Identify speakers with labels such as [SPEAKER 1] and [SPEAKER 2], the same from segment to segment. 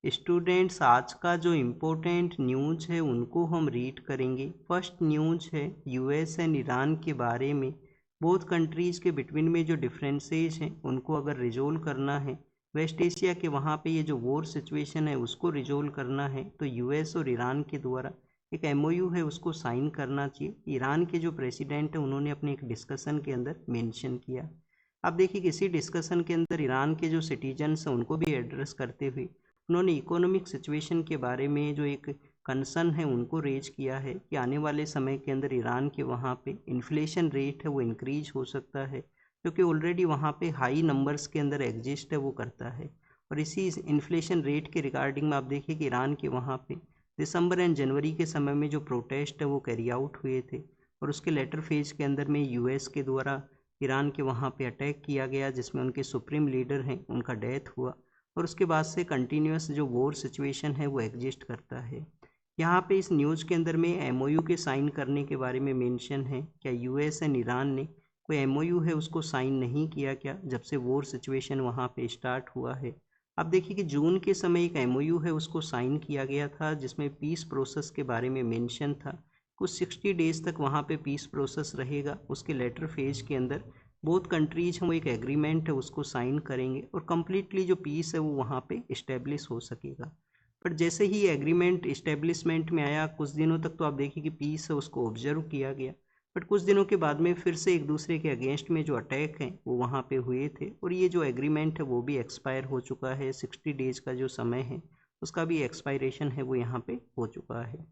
[SPEAKER 1] Students, आज का जो इम्पोर्टेंट न्यूज़ है उनको हम रीड करेंगे। फर्स्ट न्यूज़ है यूएस एंड ईरान के बारे में। बोथ कंट्रीज़ के बिटवीन में जो डिफरेंसेस हैं उनको अगर रिजोल्व करना है, वेस्ट एशिया के वहाँ पे ये जो वॉर सिचुएशन है उसको रिजोल्व करना है, तो यूएस और ईरान के द्वारा एक एमओयू है उसको साइन करना चाहिए। ईरान के जो प्रेसिडेंट है उन्होंने अपने एक डिस्कशन के अंदर मेंशन किया। अब देखिए, किसी डिस्कशन के अंदर ईरान के जो सिटीजन्स हैं उनको भी एड्रेस करते हुए उन्होंने इकोनॉमिक सिचुएशन के बारे में जो एक कंसर्न है उनको रेज किया है कि आने वाले समय के अंदर ईरान के वहाँ पे इन्फ्लेशन रेट है वो इंक्रीज हो सकता है, क्योंकि ऑलरेडी वहाँ पे हाई नंबर्स के अंदर एग्जिस्ट है वो करता है। और इसी इन्फ्लेशन रेट के रिगार्डिंग में आप देखिए कि ईरान के वहाँ पे दिसंबर एंड जनवरी के समय में जो प्रोटेस्ट है वो कैरी आउट हुए थे, और उसके लेटर फेज के अंदर में यूएस के द्वारा ईरान के वहाँ पे अटैक किया गया, जिसमें उनके सुप्रीम लीडर हैं उनका डेथ हुआ, और उसके बाद से कंटिन्यूस जो वॉर सिचुएशन है वो एग्जिस्ट करता है। यहाँ पे इस न्यूज़ के अंदर में एमओयू के साइन करने के बारे में मेंशन है। क्या यूएस एंड ईरान ने कोई एमओयू है उसको साइन नहीं किया क्या, जब से वॉर सिचुएशन वहाँ पे स्टार्ट हुआ है? अब देखिए कि जून के समय एक एमओयू है उसको साइन किया गया था, जिसमें पीस प्रोसेस के बारे में मेंशन था। कुछ 60 डेज तक वहाँ पे पीस प्रोसेस रहेगा। उसके लेटर फेज के अंदर बोथ कंट्रीज हम एक एग्रीमेंट है उसको साइन करेंगे, और कम्प्लीटली जो पीस है वो वहाँ पे इस्टेब्लिश हो सकेगा। पर जैसे ही एग्रीमेंट इस्टेब्लिशमेंट में आया, कुछ दिनों तक तो आप देखिए कि पीस है उसको ऑब्जर्व किया गया, बट कुछ दिनों के बाद में फिर से एक दूसरे के अगेंस्ट में जो अटैक हैं वो वहाँ पे हुए थे, और ये जो एग्रीमेंट है वो भी एक्सपायर हो चुका है। 60 डेज का जो समय है उसका भी एक्सपायरेशन है वो यहाँ पे हो चुका है।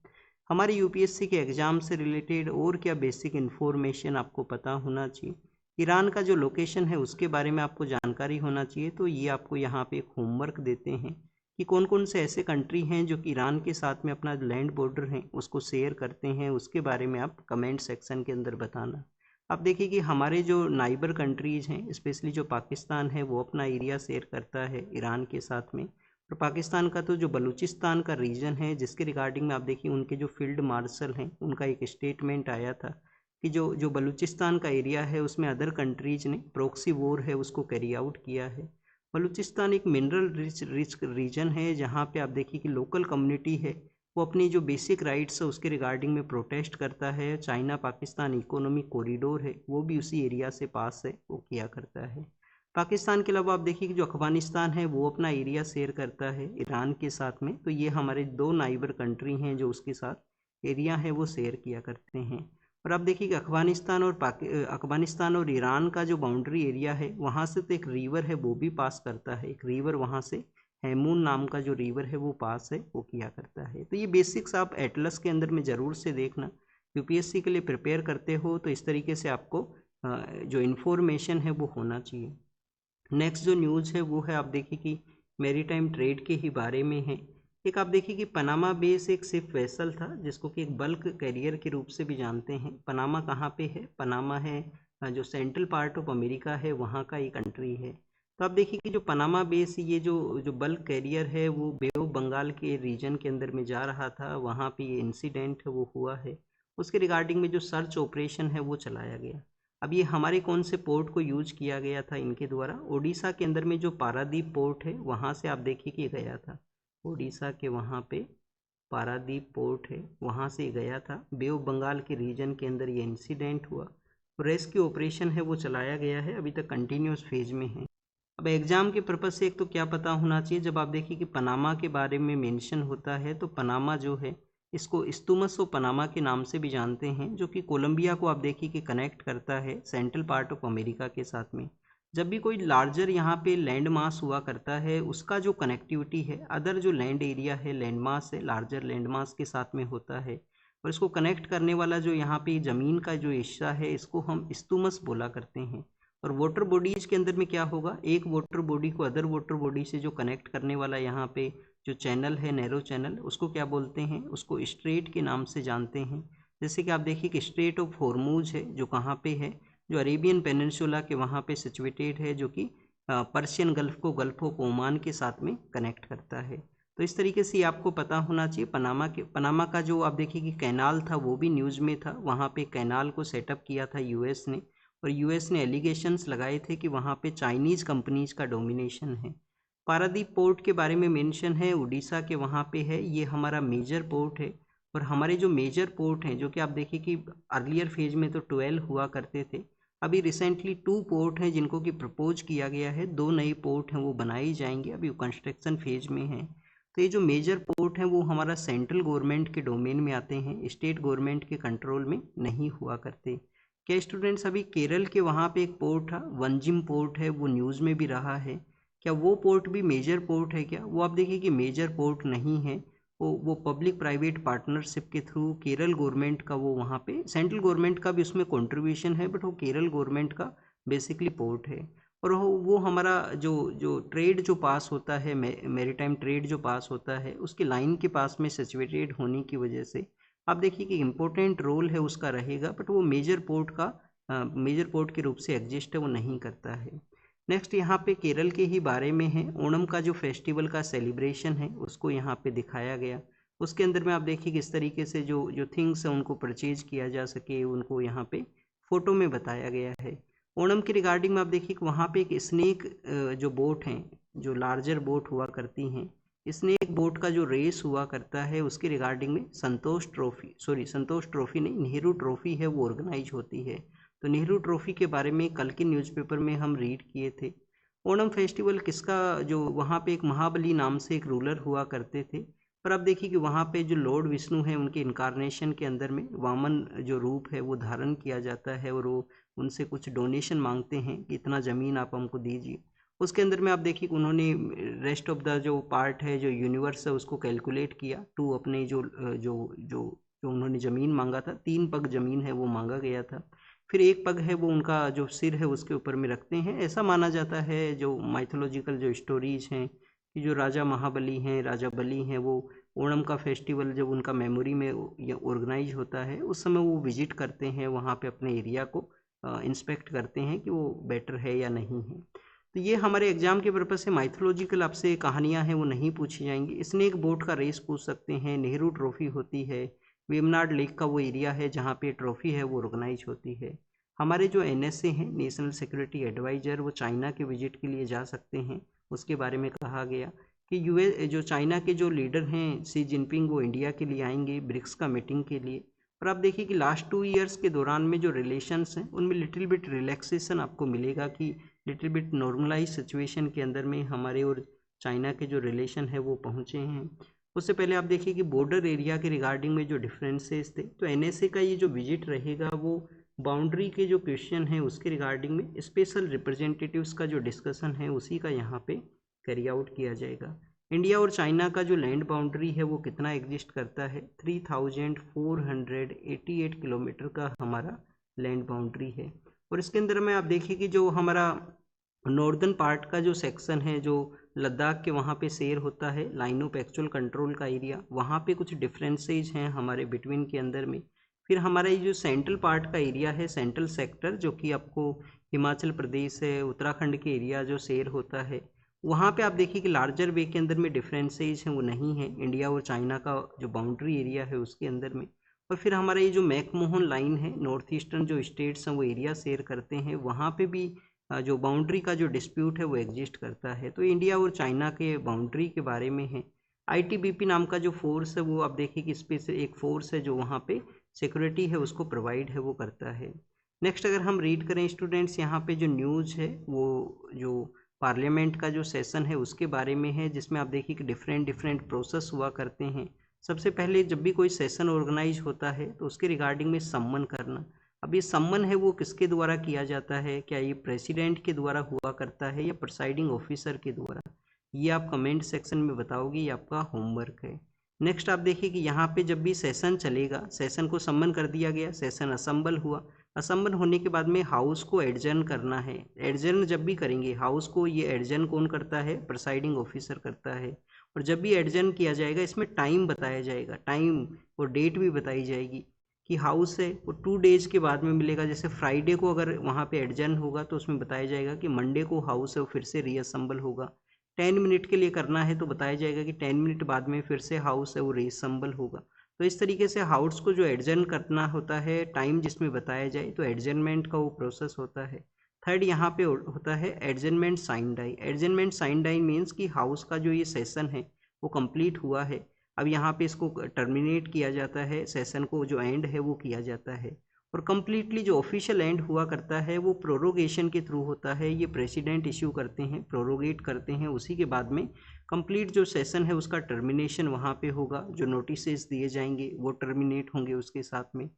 [SPEAKER 1] हमारे यूपीएससी के एग्ज़ाम से रिलेटेड और क्या बेसिक इन्फॉर्मेशन आपको पता होना चाहिए? ईरान का जो लोकेशन है उसके बारे में आपको जानकारी होना चाहिए। तो ये आपको यहाँ पे एक होमवर्क देते हैं कि कौन कौन से ऐसे कंट्री हैं जो कि ईरान के साथ में अपना लैंड बॉर्डर है उसको शेयर करते हैं, उसके बारे में आप कमेंट सेक्शन के अंदर बताना। आप देखिए कि हमारे जो नाइबर कंट्रीज़ हैं, स्पेशली जो पाकिस्तान है, वो अपना एरिया शेयर करता है ईरान के साथ में। और पाकिस्तान का तो जो बलूचिस्तान का रीजन है, जिसके रिगार्डिंग में आप देखिए उनके जो फील्ड मार्शल हैं उनका एक स्टेटमेंट आया था कि जो जो बलूचिस्तान का एरिया है उसमें अदर कंट्रीज ने प्रॉक्सी वॉर है उसको कैरी आउट किया है। बलूचिस्तान एक मिनरल रिच रीजन है, जहाँ पे आप देखिए कि लोकल कम्युनिटी है वो अपनी जो बेसिक राइट्स है उसके रिगार्डिंग में प्रोटेस्ट करता है। चाइना पाकिस्तान इकोनॉमिक कॉरिडोर है वो भी उसी एरिया से पास है वो किया करता है। पाकिस्तान के अलावा आप देखिए कि जो अफगानिस्तान है वो अपना एरिया शेयर करता है ईरान के साथ में। तो ये हमारे दो नाइबर कंट्री हैं जो उसके साथ एरिया है वो शेयर किया करते हैं। और आप देखिए कि अफगानिस्तान और ईरान का जो बाउंड्री एरिया है वहाँ से तो एक रिवर है वो भी पास करता है। एक रिवर वहाँ से हेमून नाम का जो रिवर है वो पास है वो किया करता है। तो ये बेसिक्स आप एटलस के अंदर में ज़रूर से देखना। यूपीएससी के लिए प्रिपेयर करते हो तो इस तरीके से आपको जो इन्फॉर्मेशन है वो होना चाहिए। नेक्स्ट जो न्यूज़ है वो है, आप देखिए कि मैरीटाइम ट्रेड के ही बारे में है। एक आप देखिए कि पनामा बेस एक शिप वेसल था जिसको कि एक बल्क कैरियर के रूप से भी जानते हैं। पनामा कहाँ पे है? पनामा है जो सेंट्रल पार्ट ऑफ अमेरिका है वहाँ का एक कंट्री है। तो आप देखिए कि जो पनामा बेस ये जो जो बल्क कैरियर है वो बे ऑफ बंगाल के रीजन के अंदर में जा रहा था, वहाँ पे ये इंसिडेंट है वो हुआ है। उसके रिगार्डिंग में जो सर्च ऑपरेशन है वो चलाया गया। अब ये हमारे कौन से पोर्ट को यूज किया गया था इनके द्वारा? उड़ीसा के अंदर में जो पारादीप पोर्ट है वहाँ से आप देखिए कि गया था। उड़ीसा के वहाँ पे पारादीप पोर्ट है वहाँ से गया था। बे ऑफ बंगाल के रीजन के अंदर ये इंसिडेंट हुआ। रेस्क्यू ऑपरेशन है वो चलाया गया है, अभी तक कंटिन्यूस फेज में है। अब एग्जाम के पर्पज़ से एक तो क्या पता होना चाहिए, जब आप देखिए कि पनामा के बारे में मेंशन होता है तो पनामा जो है इसको इस्तुमस ऑफ पनामा के नाम से भी जानते हैं, जो कि कोलंबिया को आप देखिए कि कनेक्ट करता है सेंट्रल पार्ट ऑफ अमेरिका के साथ में। जब भी कोई लार्जर यहाँ पे लैंड मास हुआ करता है उसका जो कनेक्टिविटी है अदर जो लैंड एरिया है लैंड मास है लार्जर लैंड मास के साथ में होता है, और इसको कनेक्ट करने वाला जो यहाँ पे ज़मीन का जो हिस्सा है इसको हम इस्तुमस बोला करते हैं। और वाटर बॉडीज के अंदर में क्या होगा, एक वाटर बॉडी को अदर वाटर बॉडी से जो कनेक्ट करने वाला यहाँ पे जो चैनल है नैरो चैनल, उसको क्या बोलते हैं? उसको स्ट्रेट के नाम से जानते हैं। जैसे कि आप देखिए कि स्ट्रेट ऑफ हॉर्मूज है जो कहाँ पे है, जो अरेबियन पेनिनसुला के वहाँ पे सिचुएटेड है, जो कि पर्शियन गल्फ को गल्फ ऑफ ओमान के साथ में कनेक्ट करता है। तो इस तरीके से आपको पता होना चाहिए। पनामा का जो आप देखिए कि कैनाल था वो भी न्यूज़ में था। वहाँ पे कैनाल को सेटअप किया था यूएस ने, और यूएस ने एलिगेशंस लगाए थे कि वहाँ पे चाइनीज़ कंपनीज़ का डोमिनेशन है। पारादीप पोर्ट के बारे में मेंशन है, उड़ीसा के वहाँ पे है, ये हमारा मेजर पोर्ट है। और हमारे जो मेजर पोर्ट हैं, जो कि आप देखिए कि अर्लियर फेज में तो 12 हुआ करते थे, अभी रिसेंटली 2 पोर्ट हैं जिनको कि प्रपोज किया गया है, 2 नए पोर्ट हैं वो बनाए जाएंगे, अभी कंस्ट्रक्शन फेज में हैं। तो ये जो मेजर पोर्ट हैं वो हमारा सेंट्रल गवर्नमेंट के डोमेन में आते हैं, स्टेट गवर्नमेंट के कंट्रोल में नहीं हुआ करते। क्या स्टूडेंट्स, अभी केरल के वहाँ पे एक पोर्ट था, वंजिम पोर्ट है, वो न्यूज़ में भी रहा है, क्या वो पोर्ट भी मेजर पोर्ट है क्या? वो आप देखिए कि मेजर पोर्ट नहीं है, वो पब्लिक प्राइवेट पार्टनरशिप के थ्रू केरल गवर्नमेंट का, वो वहाँ पे सेंट्रल गवर्नमेंट का भी उसमें कंट्रीब्यूशन है, बट वो केरल गवर्नमेंट का बेसिकली पोर्ट है। और वो हमारा जो जो ट्रेड जो पास होता है, मैरीटाइम ट्रेड जो पास होता है, उसकी लाइन के पास में सिचुएटेड होने की वजह से आप देखिए कि इम्पोर्टेंट रोल है उसका रहेगा, बट वो मेजर पोर्ट के रूप से एग्जिस्ट है, वो नहीं करता है। नेक्स्ट यहाँ पे केरल के ही बारे में है, ओणम का जो फेस्टिवल का सेलिब्रेशन है उसको यहाँ पे दिखाया गया। उसके अंदर में आप देखिए किस तरीके से जो जो थिंग्स हैं उनको परचेज किया जा सके, उनको यहाँ पे फोटो में बताया गया है। ओणम के रिगार्डिंग में आप देखिए कि वहाँ पे एक स्नेक जो बोट हैं, जो लार्जर बोट हुआ करती हैं, स्नेक बोट का जो रेस हुआ करता है उसके रिगार्डिंग में संतोष ट्रॉफी नहीं, नेहरू ट्रॉफी है, वो ऑर्गेनाइज होती है। तो नेहरू ट्रॉफी के बारे में कल के न्यूज़पेपर में हम रीड किए थे। ओणम फेस्टिवल किसका, जो वहाँ पे एक महाबली नाम से एक रूलर हुआ करते थे, पर अब देखिए कि वहाँ पे जो लॉर्ड विष्णु हैं उनके इनकारनेशन के अंदर में वामन जो रूप है वो धारण किया जाता है, और वो उनसे कुछ डोनेशन मांगते हैं कि इतना ज़मीन आप हमको दीजिए। उसके अंदर में आप देखिए कि उन्होंने रेस्ट ऑफ द जो पार्ट है, जो यूनिवर्स है, उसको कैलकुलेट किया टू अपने जो जो जो जो उन्होंने ज़मीन मांगा था, 3 पग ज़मीन है वो मांगा गया था। फिर एक पग है वो उनका जो सिर है उसके ऊपर में रखते हैं। ऐसा माना जाता है, जो माइथोलॉजिकल जो स्टोरीज हैं, कि जो राजा महाबली हैं, राजा बलि हैं, वो ओणम का फेस्टिवल जब उनका मेमोरी में ऑर्गेनाइज होता है उस समय वो विजिट करते हैं वहाँ पे, अपने एरिया को इंस्पेक्ट करते हैं कि वो बेटर है या नहीं है। तो ये हमारे एग्जाम के पर्पज से माइथोलॉजिकल आपसे कहानियाँ हैं वो नहीं पूछी जाएंगी। स्नेक बोट का रेस पूछ सकते हैं, नेहरू ट्रॉफी होती है, वेमनाड लेक का वो एरिया है जहाँ पे ट्रॉफी है वो ऑर्गेनाइज होती है। हमारे जो एनएसए हैं, नेशनल सिक्योरिटी एडवाइजर, वो चाइना के विजिट के लिए जा सकते हैं। उसके बारे में कहा गया कि यूएस जो चाइना के जो लीडर हैं शी जिनपिंग, वो इंडिया के लिए आएंगे ब्रिक्स का मीटिंग के लिए। और आप देखिए कि लास्ट 2 ईयर्स के दौरान में जो रिलेशंस हैं उनमें लिटिल बिट रिलैक्सेशन आपको मिलेगा, कि लिटिल बिट नॉर्मलाइज सिचुएशन के अंदर में हमारे और चाइना के जो रिलेशन है वो पहुँचे हैं। उससे पहले आप देखिए कि बॉर्डर एरिया के रिगार्डिंग में जो डिफरेंसेस थे, तो एनएसए का ये जो विजिट रहेगा वो बाउंड्री के जो क्वेश्चन है उसके रिगार्डिंग में स्पेशल रिप्रेजेंटेटिव्स का जो डिस्कशन है उसी का यहाँ पे कैरी आउट किया जाएगा। इंडिया और चाइना का जो लैंड बाउंड्री है वो कितना एग्जिस्ट करता है, 3488 किलोमीटर का हमारा लैंड बाउंड्री है। और इसके अंदर में आप देखिए कि जो हमारा नॉर्दर्न पार्ट का जो सेक्शन है, जो लद्दाख के वहाँ पे शेयर होता है लाइन ऑफ एक्चुअल कंट्रोल का एरिया, वहाँ पे कुछ डिफरेंसेज हैं हमारे बिटवीन के अंदर में। फिर हमारा ये जो सेंट्रल पार्ट का एरिया है, सेंट्रल सेक्टर, जो कि आपको हिमाचल प्रदेश है, उत्तराखंड के एरिया जो शेयर होता है, वहाँ पे आप देखिए कि लार्जर वे के अंदर में डिफरेंसेज हैं वो नहीं है इंडिया और चाइना का जो बाउंड्री एरिया है उसके अंदर में। और फिर हमारा ये जो मैकमोहन लाइन है, नॉर्थ ईस्टर्न जो स्टेट्स हैं वो एरिया शेयर करते हैं, वहाँ पे भी जो बाउंड्री का जो डिस्प्यूट है वो एग्जिस्ट करता है। तो इंडिया और चाइना के बाउंड्री के बारे में है। आईटीबीपी नाम का जो फोर्स है वो आप देखिए कि स्पेस एक फोर्स है जो वहाँ पे सिक्योरिटी है उसको प्रोवाइड है वो करता है। नेक्स्ट अगर हम रीड करें स्टूडेंट्स, यहाँ पे जो न्यूज़ है वो जो पार्लियामेंट का जो सेशन है उसके बारे में है, जिसमें आप देखिए कि डिफरेंट डिफरेंट प्रोसेस हुआ करते हैं। सबसे पहले जब भी कोई सेशन ऑर्गेनाइज होता है तो उसके रिगार्डिंग में सम्मन करना। अब ये सम्मन है वो किसके द्वारा किया जाता है, क्या ये प्रेसिडेंट के द्वारा हुआ करता है या प्रिसाइडिंग ऑफिसर के द्वारा, ये आप कमेंट सेक्शन में बताओगे, ये आपका होमवर्क है। नेक्स्ट आप देखिए कि यहाँ पे जब भी सेशन चलेगा, सेशन को सम्मन कर दिया गया, सेशन असम्बल हुआ, असम्बल होने के बाद में हाउस को एडजर्न करना है। एडजर्न जब भी करेंगे हाउस को, ये एडजर्न कौन करता है, प्रिसाइडिंग ऑफिसर करता है। और जब भी एडजर्न किया जाएगा इसमें टाइम बताया जाएगा, टाइम और डेट भी बताई जाएगी कि हाउस है वो 2 डेज के बाद में मिलेगा। जैसे फ्राइडे को अगर वहाँ पे एडजर्न होगा तो उसमें बताया जाएगा कि मंडे को हाउस है वो फिर से रीअसेंबल होगा। 10 मिनट के लिए करना है तो बताया जाएगा कि 10 मिनट बाद में फिर से हाउस है वो रीअसेंबल होगा। तो इस तरीके से हाउस को जो एडजर्न करना होता है, टाइम जिसमें बताया जाए, तो एडजर्नमेंट का वो प्रोसेस होता है। थर्ड यहाँ पे होता है adjournment sine die. Adjournment sine die means कि हाउस का जो ये सेशन है वो कंप्लीट हुआ है, अब यहाँ पे इसको टर्मिनेट किया जाता है, सेशन को जो एंड है वो किया जाता है। और कम्प्लीटली जो ऑफिशियल एंड हुआ करता है वो प्रोरोगेशन के थ्रू होता है, ये प्रेसिडेंट इश्यू करते हैं, प्रोरोगेट करते हैं, उसी के बाद में कंप्लीट जो सेशन है उसका टर्मिनेशन वहाँ पे होगा, जो नोटिसेस दिए जाएंगे वो टर्मिनेट होंगे उसके साथ में।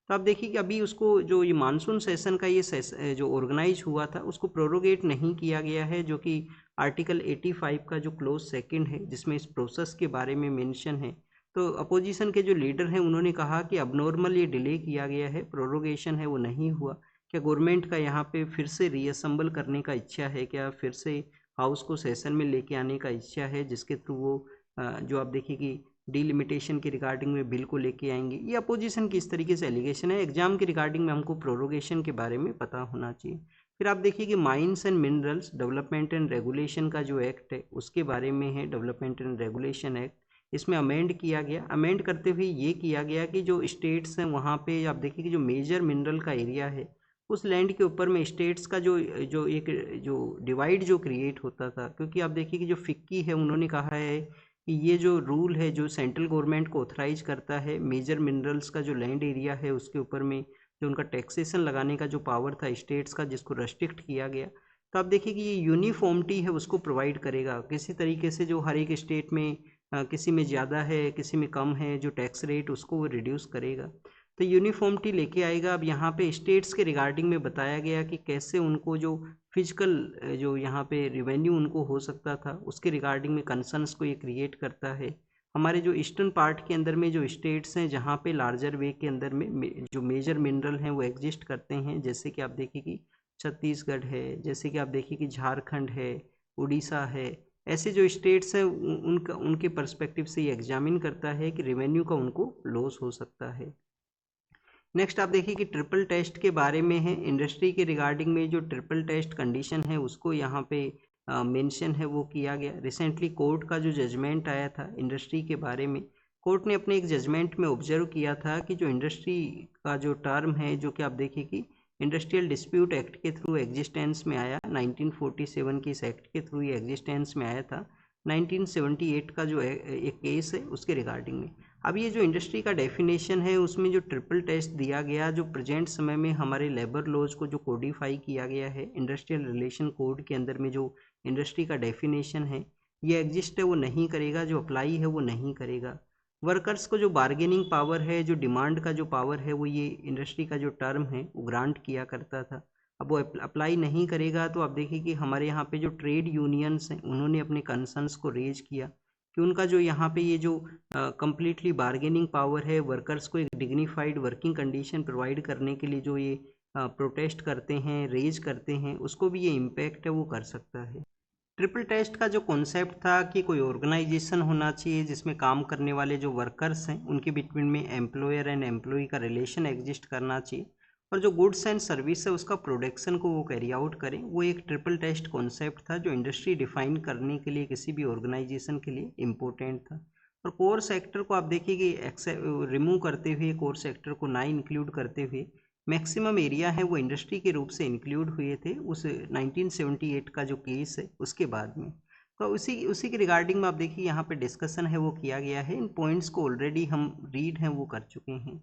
[SPEAKER 1] तो आप देखिए कि अभी उसको जो ये मानसून सेशन का ये सेशन जो ऑर्गेनाइज हुआ था उसको प्रोरोगेट नहीं किया गया है, जो कि आर्टिकल 85 का जो क्लोज सेकंड है जिसमें इस प्रोसेस के बारे में मेंशन है। तो अपोजिशन के जो लीडर हैं उन्होंने कहा कि अबनॉर्मल ये डिले किया गया है, प्रोरोगेशन है वो नहीं हुआ, क्या गवर्नमेंट का यहाँ पे फिर से रीअसेंबल करने का इच्छा है, क्या फिर से हाउस को सेशन में लेके आने का इच्छा है, जिसके थ्रू वो जो आप देखिए कि डिलिमिटेशन के रिगार्डिंग में बिल को लेके आएंगे। ये अपोजिशन की इस तरीके से एलिगेशन है, एग्जाम के रिगार्डिंग में हमको प्रोरोगेशन के बारे में पता होना चाहिए। फिर आप देखिए कि mines and minerals development and regulation का जो एक्ट है उसके बारे में है, डेवलपमेंट एंड रेगुलेशन एक्ट। इसमें अमेंड किया गया, अमेंड करते हुए ये किया गया कि जो स्टेट्स हैं वहाँ पे आप देखिए कि जो मेजर मिनरल का एरिया है उस लैंड के ऊपर में स्टेट्स का जो जो एक जो डिवाइड जो क्रिएट होता था, क्योंकि आप देखिए कि जो फिक्की है उन्होंने कहा है कि ये जो रूल है जो सेंट्रल गवर्नमेंट को ऑथराइज करता है मेजर मिनरल्स का जो लैंड एरिया है उसके ऊपर में जो उनका टैक्सेशन लगाने का जो पावर था स्टेट्स का, जिसको रेस्ट्रिक्ट किया गया। तो आप देखिए कि ये यूनिफॉर्मिटी है उसको प्रोवाइड करेगा, किसी तरीके से जो हर एक स्टेट में किसी में ज़्यादा है किसी में कम है जो टैक्स रेट उसको वो रिड्यूस करेगा, तो यूनिफॉर्मिटी लेके आएगा। अब यहाँ पे स्टेट्स के रिगार्डिंग में बताया गया कि कैसे उनको जो फिजिकल जो यहाँ पे रेवेन्यू उनको हो सकता था उसके रिगार्डिंग में कंसर्न्स को ये क्रिएट करता है। हमारे जो ईस्टर्न पार्ट के अंदर में जो स्टेट्स हैं जहाँ पे लार्जर वे के अंदर में जो मेजर मिनरल हैं वो एग्जिस्ट करते हैं, जैसे कि आप देखिए कि छत्तीसगढ़ है, जैसे कि आप देखिए कि झारखंड है, उड़ीसा है, ऐसे जो स्टेट्स हैं उनका उनके पर्सपेक्टिव से ये एग्जामिन करता है कि रेवेन्यू का उनको लॉस हो सकता है। नेक्स्ट आप देखिए कि ट्रिपल टेस्ट के बारे में है, इंडस्ट्री के रिगार्डिंग में जो ट्रिपल टेस्ट कंडीशन है उसको यहाँ पे मेंशन है वो किया गया। रिसेंटली कोर्ट का जो जजमेंट आया था इंडस्ट्री के बारे में, कोर्ट ने अपने एक जजमेंट में ऑब्जर्व किया था कि जो इंडस्ट्री का जो टर्म है जो कि आप देखिए कि इंडस्ट्रियल डिस्प्यूट एक्ट के थ्रू एग्जिस्टेंस में आया, 1947 के इस एक्ट के थ्रू ये एग्जिस्टेंस में आया था, 1978 का जो एक केस है उसके रिगार्डिंग में। अब ये जो इंडस्ट्री का डेफिनेशन है उसमें जो ट्रिपल टेस्ट दिया गया, जो प्रेजेंट समय में हमारे लेबर लॉज को जो कोडिफाई किया गया है इंडस्ट्रियल रिलेशन कोड के अंदर में जो इंडस्ट्री का डेफिनेशन है ये एग्जिस्ट है वो नहीं करेगा, जो अप्लाई है वो नहीं करेगा। वर्कर्स को जो बार्गेनिंग पावर है, जो डिमांड का जो पावर है वो ये इंडस्ट्री का जो टर्म है वो ग्रांट किया करता था, अब वो अप्लाई नहीं करेगा। तो आप देखिए कि हमारे यहाँ पे जो ट्रेड यूनियंस हैं उन्होंने अपने कंसर्न्स को रेज किया कि उनका जो यहाँ पे ये जो कम्प्लीटली बार्गेनिंग पावर है, वर्कर्स को एक डिग्निफाइड वर्किंग कंडीशन प्रोवाइड करने के लिए जो ये प्रोटेस्ट करते हैं, रेज करते हैं, उसको भी ये इम्पैक्ट है वो कर सकता है। ट्रिपल टेस्ट का जो कॉन्सेप्ट था कि कोई ऑर्गेनाइजेशन होना चाहिए जिसमें काम करने वाले जो वर्कर्स हैं उनके बिटवीन में एम्प्लॉयर एंड एम्प्लॉई का रिलेशन एग्जिस्ट करना चाहिए, और जो गुड्स एंड सर्विस है उसका प्रोडक्शन को वो कैरी आउट करें, वो एक ट्रिपल टेस्ट कॉन्सेप्ट था जो इंडस्ट्री डिफाइन करने के लिए किसी भी ऑर्गेनाइजेशन के लिए इम्पोर्टेंट था। और कोर सेक्टर को आप देखिए कि रिमूव करते हुए, कोर सेक्टर को ना इंक्लूड करते हुए मैक्सिमम एरिया है वो इंडस्ट्री के रूप से इंक्लूड हुए थे उस 1978 का जो केस है उसके बाद में। तो उसी के रिगार्डिंग में आप देखिए यहाँ पे डिस्कशन है वो किया गया है, इन पॉइंट्स को ऑलरेडी हम रीड हैं वो कर चुके हैं।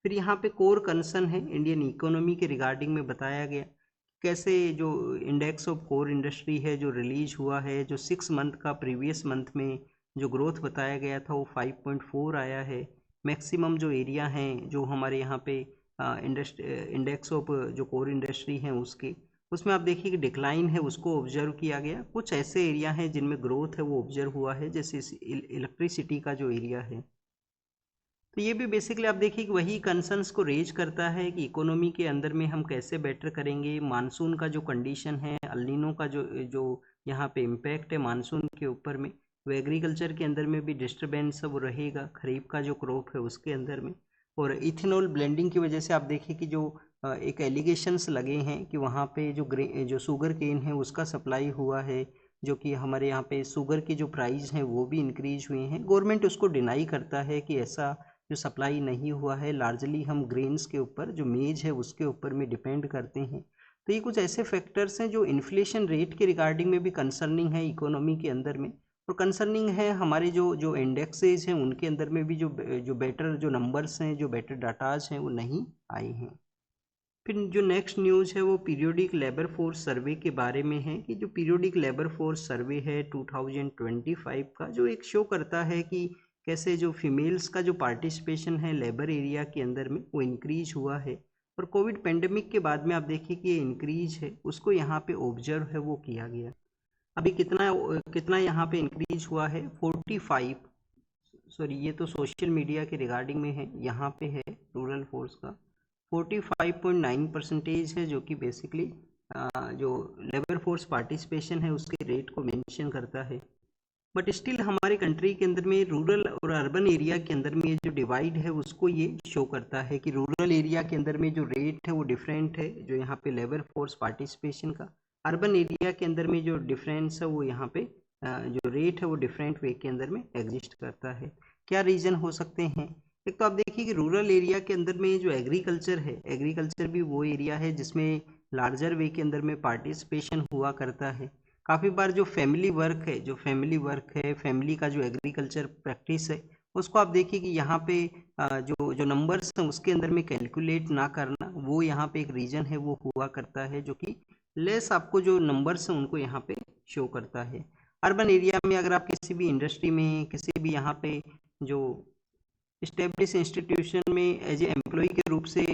[SPEAKER 1] फिर यहाँ पे कोर कंसर्न है इंडियन इकोनॉमी के रिगार्डिंग में बताया गया कैसे जो इंडेक्स ऑफ कोर इंडस्ट्री है जो रिलीज हुआ है, जो 6 मंथ का प्रीवियस मंथ में जो ग्रोथ बताया गया था वो 5.4 आया है। मैक्सिमम जो एरिया हैं जो हमारे यहाँ पे इंडेक्स ऑफ जो कोर इंडस्ट्री हैं उसमें आप देखिए कि डिक्लाइन है उसको ऑब्जर्व किया गया। कुछ ऐसे एरिया हैं जिनमें ग्रोथ है वो ऑब्जर्व हुआ है, जैसे इलेक्ट्रिसिटी का जो एरिया है। तो ये भी बेसिकली आप देखिए कि वही कंसर्न्स को रेज करता है कि इकोनॉमी के अंदर में हम कैसे बेटर करेंगे, मानसून का जो कंडीशन है, अल्नीनो का जो जो यहाँ पे इम्पैक्ट है मानसून के ऊपर में, वो एग्रीकल्चर के अंदर में भी डिस्टर्बेंस वो रहेगा, खरीफ का जो क्रॉप है उसके अंदर में। और इथेनॉल ब्लेंडिंग की वजह से आप देखिए कि जो एक एलिगेशंस लगे हैं कि वहाँ पे जो शुगर केन है उसका सप्लाई हुआ है, जो कि हमारे यहाँ पे शुगर की जो प्राइस हैं वो भी इंक्रीज हुए हैं। गवर्नमेंट उसको डिनाई करता है कि ऐसा जो सप्लाई नहीं हुआ है, लार्जली हम ग्रेन्स के ऊपर जो मेज है उसके ऊपर में डिपेंड करते हैं। तो ये कुछ ऐसे फैक्टर्स हैं जो इन्फ्लेशन रेट के रिगार्डिंग में भी कंसर्निंग है इकोनॉमी के अंदर में, और कंसर्निंग है हमारे जो जो इंडेक्सेज हैं उनके अंदर में भी जो बेटर जो नंबर्स हैं, जो बेटर डाटाज हैं वो नहीं आए हैं। फिर जो नेक्स्ट न्यूज़ है वो पीरियोडिक लेबर फोर्स सर्वे के बारे में है कि जो पीरियोडिक लेबर फोर्स सर्वे है 2025 का, जो एक शो करता है कि कैसे जो फीमेल्स का जो पार्टिसिपेशन है लेबर एरिया के अंदर में वो इंक्रीज हुआ है, और कोविड पेंडेमिक के बाद में आप देखिए कि ये इंक्रीज है उसको यहाँ पे ऑब्जर्व है वो किया गया। अभी कितना कितना यहाँ पे इंक्रीज हुआ है 45, सॉरी ये तो सोशल मीडिया के रिगार्डिंग में है, यहाँ पे है रूरल फोर्स का 45.9% है, जो कि बेसिकली जो लेबर फोर्स पार्टिसिपेशन है उसके रेट को मेंशन करता है। बट स्टिल हमारे कंट्री के अंदर में रूरल और अर्बन एरिया के अंदर में जो डिवाइड है उसको ये शो करता है कि रूरल एरिया के अंदर में जो रेट है वो डिफरेंट है जो यहाँ पे लेबर फोर्स पार्टिसिपेशन का, अर्बन एरिया के अंदर में जो डिफरेंस है वो यहाँ पे जो रेट है वो डिफरेंट वे के अंदर में एग्जिस्ट करता है। क्या रीज़न हो सकते हैं? एक तो आप देखिए कि रूरल एरिया के अंदर में जो एग्रीकल्चर है, एग्रीकल्चर भी वो एरिया है जिसमें लार्जर वे के अंदर में पार्टिसिपेशन हुआ करता है। काफ़ी बार जो फैमिली वर्क है, फैमिली का जो एग्रीकल्चर प्रैक्टिस है उसको आप देखिए कि यहाँ पे जो जो नंबर्स हैं उसके अंदर में कैलकुलेट ना करना, वो यहाँ पे एक रीज़न है वो हुआ करता है, जो कि लेस आपको जो नंबर्स हैं उनको यहाँ पे शो करता है। अर्बन एरिया में अगर आप किसी भी इंडस्ट्री में, किसी भी यहाँ पे जो इस्टेब्लिश इंस्टीट्यूशन में एज ए एम्प्लॉय के रूप से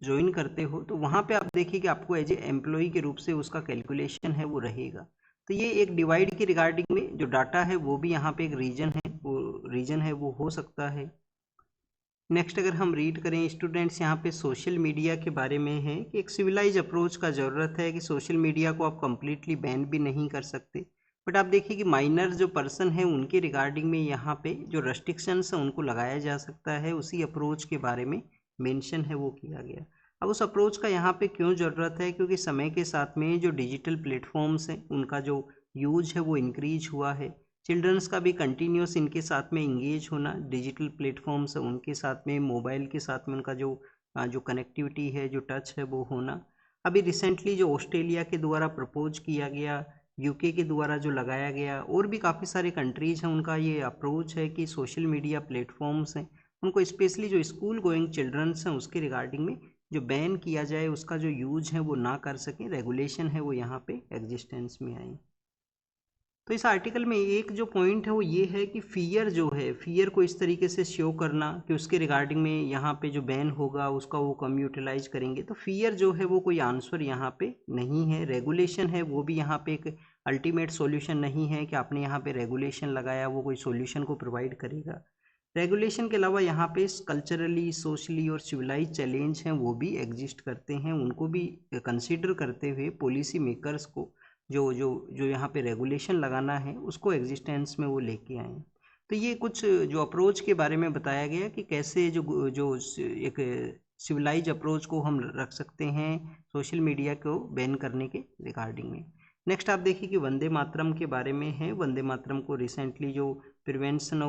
[SPEAKER 1] ज्वाइन करते हो तो वहाँ पे आप देखिए कि आपको एज ए एम्प्लॉय के रूप से उसका कैलकुलेशन है वो रहेगा। तो ये एक डिवाइड के रिगार्डिंग में जो डाटा है वो भी यहाँ पे एक रीजन है वो हो सकता है। नेक्स्ट अगर हम रीड करें स्टूडेंट्स, यहाँ पे सोशल मीडिया के बारे में है कि एक सिविलाइज अप्रोच का ज़रूरत है कि सोशल मीडिया को आप कम्प्लीटली बैन भी नहीं कर सकते, बट आप देखिए कि माइनर जो पर्सन है उनके रिगार्डिंग में यहाँ पे जो रेस्ट्रिक्शंस हैं उनको लगाया जा सकता है, उसी अप्रोच के बारे में मेंशन है वो किया गया। अब उस अप्रोच का यहाँ पे क्यों ज़रूरत है? क्योंकि समय के साथ में जो डिजिटल प्लेटफॉर्म्स हैं उनका जो यूज है वो इंक्रीज हुआ है, चिल्ड्रंस का भी कंटिन्यूस इनके साथ में इंगेज होना, डिजिटल प्लेटफॉर्म्स है उनके साथ में, मोबाइल के साथ में उनका जो कनेक्टिविटी है, जो टच है वो होना। अभी रिसेंटली जो ऑस्ट्रेलिया के द्वारा प्रपोज किया गया, यूके के द्वारा जो लगाया गया, और भी काफ़ी सारे कंट्रीज़ हैं उनका ये अप्रोच है कि सोशल मीडिया प्लेटफॉर्म्स हैं उनको स्पेशली जो स्कूल गोइंग चिल्ड्रंस हैं उसके रिगार्डिंग में जो बैन किया जाए, उसका जो यूज है वो ना कर सकें, रेगुलेशन है वो यहाँ पे एग्जिस्टेंस में आए। तो इस आर्टिकल में एक जो पॉइंट है वो ये है कि फियर को इस तरीके से शो करना कि उसके रिगार्डिंग में यहाँ पे जो बैन होगा उसका वो कम यूटिलाइज करेंगे, तो फियर जो है वो कोई आंसर यहाँ पे नहीं है। रेगुलेशन है वो भी यहाँ पे एक अल्टीमेट सॉल्यूशन नहीं है कि आपने यहाँ पे रेगुलेशन लगाया वो कोई सॉल्यूशन को प्रोवाइड करेगा। रेगुलेशन के अलावा यहाँ पे कल्चरली, सोशली और सिविलाइज चैलेंज हैं वो भी एग्जिस्ट करते हैं, उनको भी कंसिडर करते हुए पॉलिसी मेकर्स को जो जो जो यहाँ पे रेगुलेशन लगाना है उसको एग्जिस्टेंस में वो लेके आए। तो ये कुछ जो अप्रोच के बारे में बताया गया कि कैसे जो जो एक सिविलाइज अप्रोच को हम रख सकते हैं सोशल मीडिया को बैन करने के रिगार्डिंग में। नेक्स्ट आप देखिए कि वंदे मातरम के बारे में है। वंदे मातरम को रिसेंटली जो prevention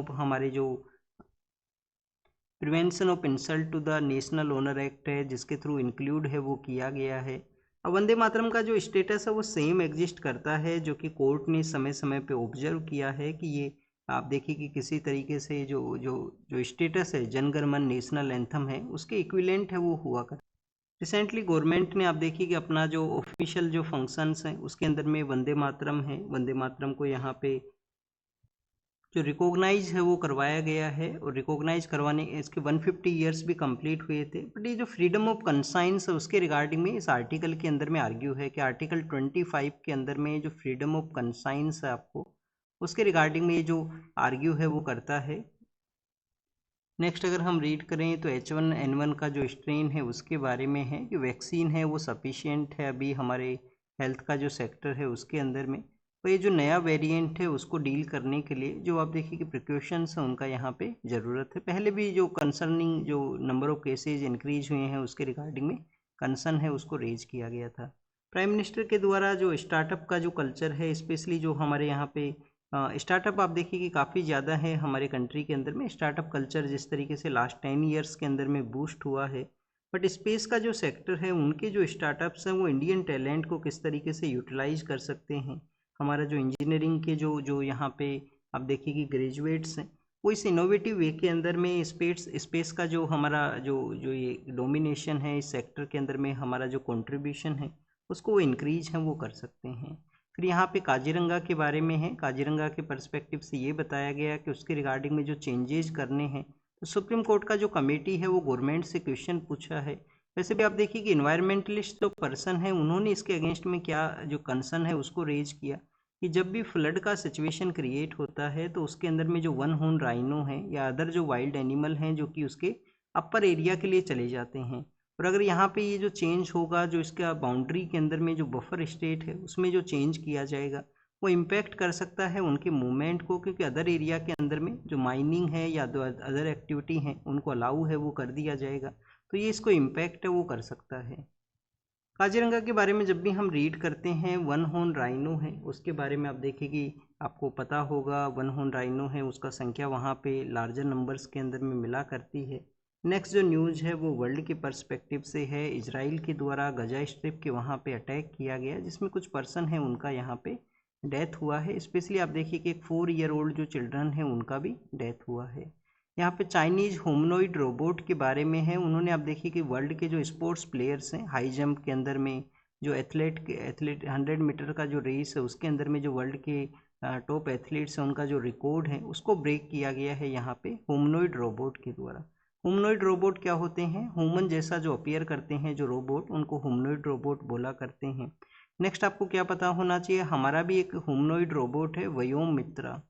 [SPEAKER 1] of insult to the national honour act है जिसके थ्रू इंक्लूड है वो किया गया है। अब वंदे मातरम का जो स्टेटस है वो सेम एग्जिस्ट करता है, जो कि कोर्ट ने समय समय पे ऑब्जर्व किया है कि ये आप देखिए कि किसी तरीके से जो जो जो स्टेटस है जनगण मन नेशनल एंथम है उसके इक्विवेलेंट है वो हुआ कर। रिसेंटली गवर्नमेंट ने आप देखिए कि अपना जो ऑफिशियल जो फंक्शंस हैं उसके अंदर में वंदे मातरम है, वंदे मातरम को यहाँ पे जो रिकॉग्नाइज है वो करवाया गया है, और रिकॉग्नाइज करवाने इसके 150 ईयर्स भी कंप्लीट हुए थे। बट ये जो फ्रीडम ऑफ कंसाइंस है उसके रिगार्डिंग में इस आर्टिकल के अंदर में आर्ग्यू है कि आर्टिकल 25 के अंदर में जो फ्रीडम ऑफ कंसाइंस है आपको उसके रिगार्डिंग में ये जो आर्ग्यू है वो करता है। नेक्स्ट अगर हम रीड करें तो H1N1 का जो स्ट्रेन है उसके बारे में है कि वैक्सीन है वो सफिशिएंट है अभी हमारे हेल्थ का जो सेक्टर है उसके अंदर में, तो ये जो नया वेरिएंट है उसको डील करने के लिए जो आप देखिए कि प्रिकॉशंस हैं उनका यहाँ पे ज़रूरत है। पहले भी जो कंसर्निंग जो नंबर ऑफ़ केसेज इंक्रीज हुए हैं उसके रिगार्डिंग में कंसर्न है उसको रेज किया गया था। प्राइम मिनिस्टर के द्वारा जो स्टार्टअप का जो कल्चर है, स्पेशली जो हमारे यहाँ पे स्टार्टअप आप देखिए कि काफ़ी ज़्यादा है हमारे कंट्री के अंदर में, स्टार्टअप कल्चर जिस तरीके से लास्ट 10 ईयर्स के अंदर में बूस्ट हुआ है, बट स्पेस का जो सेक्टर है उनके जो स्टार्टअप्स हैं वो इंडियन टैलेंट को किस तरीके से यूटिलाइज कर सकते हैं। हमारा जो इंजीनियरिंग के जो यहाँ पे आप देखिए कि ग्रेजुएट्स हैं वो इस इनोवेटिव वे के अंदर में स्पेस का जो हमारा जो जो ये डोमिनेशन है इस सेक्टर के अंदर में हमारा जो कंट्रीब्यूशन है उसको वो इंक्रीज है वो कर सकते हैं। फिर यहाँ पे काजीरंगा के बारे में है, काजीरंगा के पर्सपेक्टिव से ये बताया गया कि उसके रिगार्डिंग में जो चेंजेस करने हैं तो सुप्रीम कोर्ट का जो कमेटी है वो गवर्नमेंट से क्वेश्चन पूछा है। वैसे भी आप देखिए कि इन्वायरमेंटलिस्ट जो पर्सन है उन्होंने इसके अगेंस्ट में क्या जो कंसर्न है उसको रेज किया कि जब भी फ्लड का सिचुएशन क्रिएट होता है तो उसके अंदर में जो वन हॉर्न राइनो है या अदर जो वाइल्ड एनिमल हैं जो कि उसके अपर एरिया के लिए चले जाते हैं, और अगर यहाँ पे ये जो चेंज होगा जो इसका बाउंड्री के अंदर में जो बफर स्टेट है उसमें जो चेंज किया जाएगा वो इम्पैक्ट कर सकता है उनके मूवमेंट को, क्योंकि अदर एरिया के अंदर में जो माइनिंग है या अदर एक्टिविटी हैं उनको अलाउ है वो कर दिया जाएगा, तो ये इसको इम्पैक्ट है वो कर सकता है। काजीरंगा के बारे में जब भी हम रीड करते हैं वन हॉर्न राइनो है उसके बारे में आप देखिए कि आपको पता होगा वन हॉर्न राइनो है उसका संख्या वहाँ पे लार्जर नंबर्स के अंदर में मिला करती है। नेक्स्ट जो न्यूज़ है वो वर्ल्ड के पर्सपेक्टिव से है, इजराइल के द्वारा गजा स्ट्रिप के वहाँ पे अटैक किया गया जिसमें कुछ पर्सन है उनका यहाँ पे डेथ हुआ है। स्पेशली आप देखिए कि एक 4 ईयर ओल्ड जो चिल्ड्रन है उनका भी डेथ हुआ है। यहाँ पे चाइनीज होमनोइड रोबोट के बारे में है, उन्होंने आप देखिए कि वर्ल्ड के जो स्पोर्ट्स प्लेयर्स हैं हाई जंप के अंदर में जो एथलीट 100 मीटर का जो रेस है उसके अंदर में जो वर्ल्ड के टॉप एथलीट्स हैं उनका जो रिकॉर्ड है उसको ब्रेक किया गया है यहाँ पे होमनोइड रोबोट के द्वारा। होमनोइड रोबोट क्या होते हैं? ह्यूमन जैसा जो अपीयर करते हैं जो रोबोट उनको होमनोइड रोबोट बोला करते हैं। नेक्स्ट आपको क्या पता होना चाहिए, हमारा भी एक ह्यूमनोइड रोबोट है व्योम मित्रा।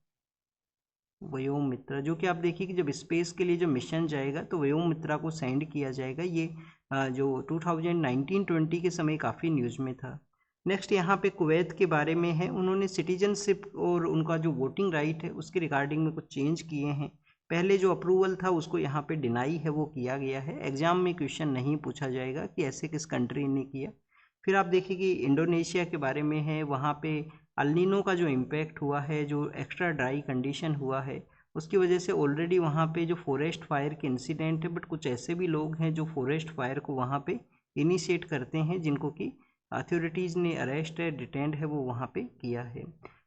[SPEAKER 1] व्योम मित्रा जो कि आप देखिए कि जब स्पेस के लिए जो मिशन जाएगा तो व्योम मित्रा को सेंड किया जाएगा। ये जो 2019-20 के समय काफ़ी न्यूज़ में था। नेक्स्ट यहाँ पे कुवैत के बारे में है, उन्होंने सिटीजनशिप और उनका जो वोटिंग राइट है उसके रिगार्डिंग में कुछ चेंज किए हैं। पहले जो अप्रूवल था उसको यहाँ पे डिनाई है वो किया गया है। एग्जाम में क्वेश्चन नहीं पूछा जाएगा कि ऐसे किस कंट्री ने किया। फिर आप देखिए कि इंडोनेशिया के बारे में है, वहाँ पे अल्निनो का जो इम्पैक्ट हुआ है, जो एक्स्ट्रा ड्राई कंडीशन हुआ है उसकी वजह से ऑलरेडी वहाँ पे जो फॉरेस्ट फायर के इंसिडेंट है, बट कुछ ऐसे भी लोग हैं जो फॉरेस्ट फायर को वहाँ पे इनिशिएट करते हैं जिनको कि अथॉरिटीज़ ने अरेस्ट है डिटेंड है वो वहाँ पे किया है।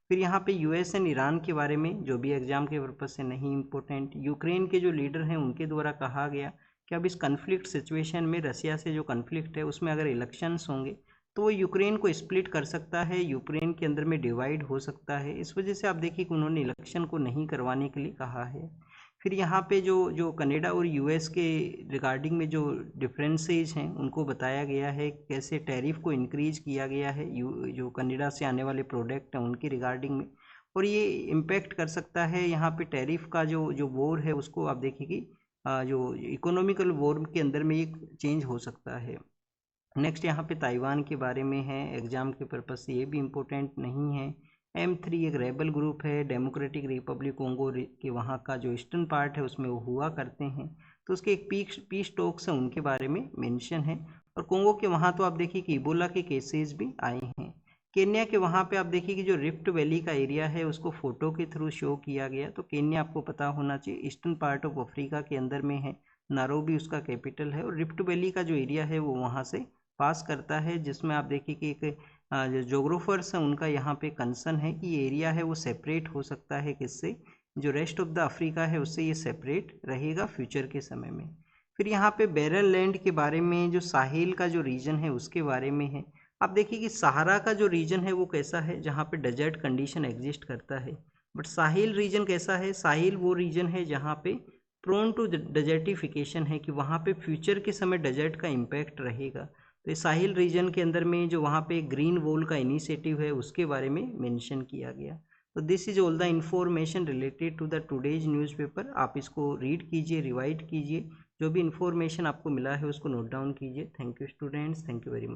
[SPEAKER 1] फिर यहाँ पे यूएस एंड ईरान के बारे में जो भी एग्जाम के पर्पज़ से नहीं इम्पोर्टेंट, यूक्रेन के जो लीडर हैं उनके द्वारा कहा गया कि अब इस कन्फ्लिक्ट सिचुएशन में रसिया से जो कन्फ्लिक्ट है उसमें अगर इलेक्शंस होंगे तो वो यूक्रेन को स्प्लिट कर सकता है, यूक्रेन के अंदर में डिवाइड हो सकता है। इस वजह से आप देखिए कि उन्होंने इलेक्शन को नहीं करवाने के लिए कहा है। फिर यहाँ पे जो कनाडा और यूएस के रिगार्डिंग में जो डिफरेंसेस हैं उनको बताया गया है, कैसे टैरिफ को इंक्रीज किया गया है जो कनाडा से आने वाले प्रोडक्ट हैं उनकी रिगार्डिंग में, और ये इम्पेक्ट कर सकता है यहाँ पे टैरिफ का जो वॉर है उसको आप देखिए कि जो इकोनॉमिकल वॉर के अंदर में ये चेंज हो सकता है। नेक्स्ट यहाँ पे ताइवान के बारे में है, एग्जाम के पर्पज़ से ये भी इम्पोर्टेंट नहीं है। M3 एक रेबल ग्रुप है, डेमोक्रेटिक रिपब्लिक कोंगो के वहाँ का जो ईस्टर्न पार्ट है उसमें वो हुआ करते हैं, तो उसके एक पीस टॉक्स हैं उनके बारे में मेंशन है। और कोंगो के वहाँ तो आप देखिए कि इबोला के केसेस भी आए हैं। केन्या के वहाँ पे आप देखिए कि जो रिफ्ट वैली का एरिया है उसको फोटो के थ्रू शो किया गया, तो केन्या आपको पता होना चाहिए ईस्टर्न पार्ट ऑफ अफ्रीका के अंदर में है, नारोबी उसका कैपिटल है, और रिफ्ट वैली का जो एरिया है वो वहाँ से पास करता है, जिसमें आप देखिए कि एक जो जोग्राफर्स हैं उनका यहाँ पे कंसर्न है कि ये एरिया है वो सेपरेट हो सकता है किससे, जो रेस्ट ऑफ द अफ्रीका है उससे ये सेपरेट रहेगा फ्यूचर के समय में। फिर यहाँ पे बैरल लैंड के बारे में जो साहिल का जो रीजन है उसके बारे में है। आप देखिए कि सहारा का जो रीजन है वो कैसा है जहाँ पे डेजर्ट कंडीशन एग्जिस्ट करता है, बट साहिल रीजन कैसा है, साहिल वो रीजन है जहाँ पे प्रोन टू डेजर्टिफिकेशन है कि वहाँ पे फ्यूचर के समय डेजर्ट का इम्पैक्ट रहेगा। तो इस साहिल रीजन के अंदर में जो वहाँ पे ग्रीन वॉल का इनिशिएटिव है उसके बारे में मेंशन किया गया। तो this is all the information related to the today's newspaper. आप इसको रीड कीजिए, रिवाइड कीजिए, जो भी इंफॉर्मेशन आपको मिला है उसको नोट डाउन कीजिए। Thank you students, thank you very much.